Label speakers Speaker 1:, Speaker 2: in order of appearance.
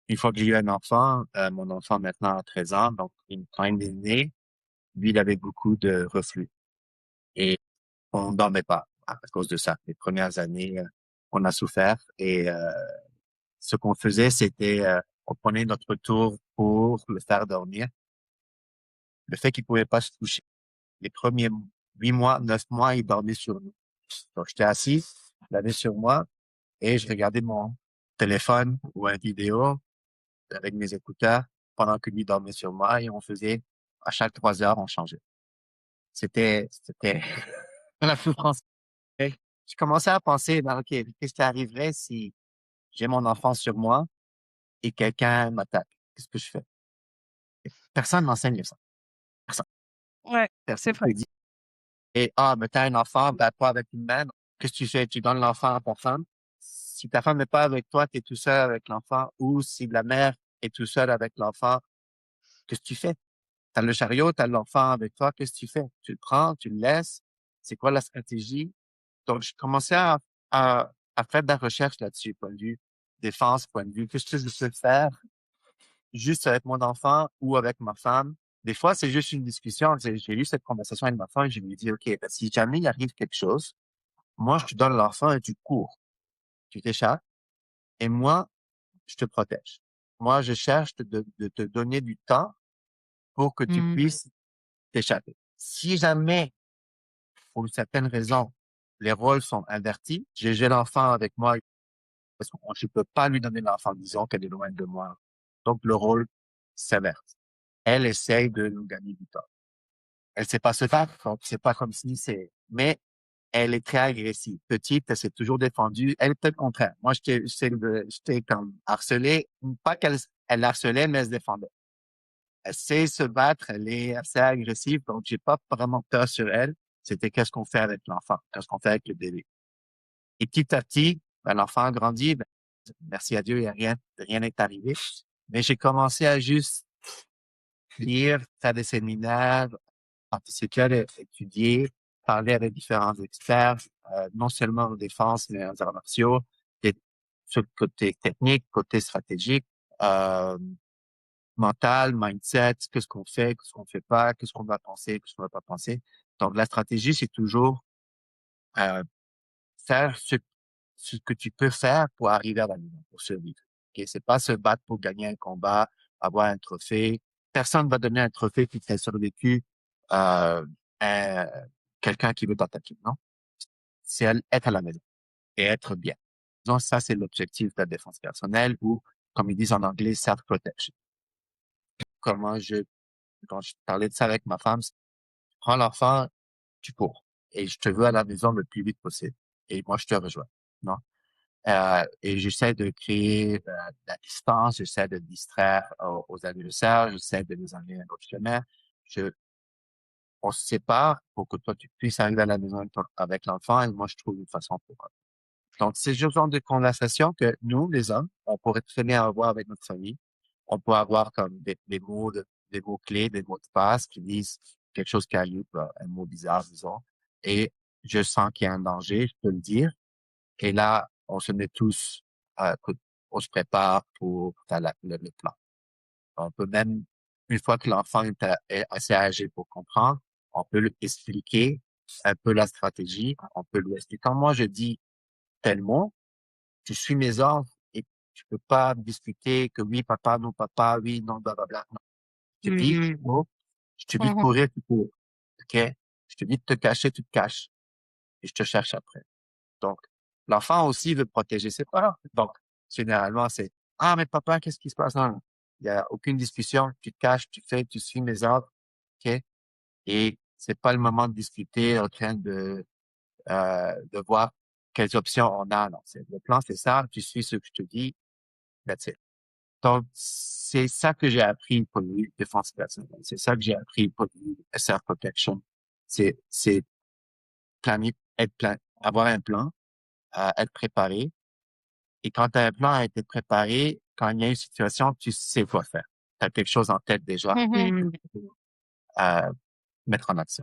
Speaker 1: une fois que j'ai eu un enfant, mon enfant maintenant a 13 ans, donc quand il est né, lui, il avait beaucoup de reflux et on dormait pas à cause de ça. Les premières années, on a souffert et ce qu'on faisait, c'était on prenait notre tour pour le faire dormir. Le fait qu'il pouvait pas se coucher, les premiers 8 mois, 9 mois, il dormait sur nous. Donc, j'étais assis, il avait sur moi et je regardais mon téléphone ou une vidéo avec mes écouteurs pendant que lui dormait sur moi et on faisait, à chaque 3 heures, on changeait. C'était la souffrance. Et je commençais à penser, ben, OK, qu'est-ce qui arriverait si j'ai mon enfant sur moi et quelqu'un m'attaque? Qu'est-ce que je fais? Personne n'enseigne ça. Personne.
Speaker 2: Ouais, c'est
Speaker 1: Personne te
Speaker 2: vrai.
Speaker 1: dit, et, mais t'as un enfant, bats-toi avec une main. Qu'est-ce que tu fais? Tu donnes l'enfant à ta femme. Si ta femme n'est pas avec toi, tu es tout seul avec l'enfant, ou si la mère est tout seule avec l'enfant, qu'est-ce que tu fais? T'as le chariot, t'as l'enfant avec toi, qu'est-ce que tu fais? Tu le prends, tu le laisses. C'est quoi la stratégie? Donc, je commençais à faire de la recherche là-dessus, point de vue défense, point de vue, qu'est-ce que je peux faire juste avec mon enfant ou avec ma femme. Des fois, c'est juste une discussion. J'ai eu cette conversation avec ma femme et je lui ai dit, OK, ben, si jamais il arrive quelque chose, moi, je te donne l'enfant et tu cours, tu t'échappes et moi, je te protège. Moi, je cherche de te donner du temps pour que tu
Speaker 2: Mmh.
Speaker 1: puisses t'échapper. Si jamais, pour une certaine raison, les rôles sont invertis, j'ai l'enfant avec moi parce que je peux pas lui donner l'enfant, disons qu'elle est loin de moi. Donc, le rôle s'inverse. Elle essaye de nous gagner du temps. Elle sait pas se battre, donc c'est pas comme si mais elle est très agressive. Petite, elle s'est toujours défendue. Elle est peut-être contraire. Moi, j'étais comme harcelé. Pas elle harcelait, mais elle se défendait. Elle sait se battre, elle est assez agressive, donc j'ai pas vraiment peur sur elle. C'était qu'est-ce qu'on fait avec l'enfant, qu'est-ce qu'on fait avec le bébé. Et petit à petit, ben, l'enfant grandit, ben, merci à Dieu, il y a rien n'est arrivé. Mais j'ai commencé à juste lire, faire des séminaires, participer à étudier, parler avec différents experts, non seulement en défense, mais en arts martiaux, et sur le côté technique, côté stratégique, euh, mental, mindset, qu'est-ce qu'on fait, qu'est-ce qu'on fait pas, qu'est-ce qu'on va penser, qu'est-ce qu'on va pas penser. Donc, la stratégie, c'est toujours euh, faire ce que tu peux faire pour arriver à la maison, pour survivre. Okay? C'est pas se battre pour gagner un combat, avoir un trophée. Personne va donner un trophée qui t'a survécu euh, à quelqu'un qui veut t'attaquer, non? C'est être à la maison et être bien. Donc, ça, c'est l'objectif de la défense personnelle ou, comme ils disent en anglais, self-protection. Comment quand je parlais de ça avec ma femme, prends l'enfant, tu cours. Et je te veux à la maison le plus vite possible. Et moi, je te rejoins. Non? Et j'essaie de créer de la distance, j'essaie de distraire aux adversaires, j'essaie de les amener à un autre chemin. Je, on se sépare pour que toi, tu puisses arriver à la maison avec l'enfant et moi, je trouve une façon pour moi. Donc, c'est ce genre de conversation que nous, les hommes, on pourrait très bien avoir avec notre famille. On peut avoir comme des mots clés, des mots de passe qui disent quelque chose qui arrive, un mot bizarre, disons. Et je sens qu'il y a un danger, je peux le dire. Et là, on se met tous, écoute, on se prépare pour faire le plan. On peut même, une fois que l'enfant est assez âgé pour comprendre, on peut lui expliquer un peu la stratégie. On peut lui expliquer. Quand moi je dis tel mot, tu suis mes ordres et tu peux pas discuter que oui, papa, non, papa, oui, non, blablabla. Non. Je te dis,
Speaker 2: Mmh.
Speaker 1: oh, je te dis de
Speaker 2: Mmh.
Speaker 1: courir, tu cours. OK? Je te dis de te cacher, tu te caches. Et je te cherche après. Donc, l'enfant aussi veut protéger ses parents. Donc, généralement, c'est, ah, mais papa, qu'est-ce qui se passe? Non, non. Il y a aucune discussion. Tu te caches, tu fais, tu suis mes ordres. OK? Et c'est pas le moment de discuter en train de voir quelles options on a. Non, le plan, c'est ça. Tu suis ce que je te dis. That's it. Donc, c'est ça que j'ai appris pour le défense personnelle. C'est ça que j'ai appris pour le self-protection. C'est avoir un plan, être préparé. Et quand un plan a été préparé, quand il y a une situation, tu sais quoi faire. Tu as quelque chose en tête déjà
Speaker 2: Mmh
Speaker 1: et que
Speaker 2: mh.
Speaker 1: tu peux euh, mettre en action.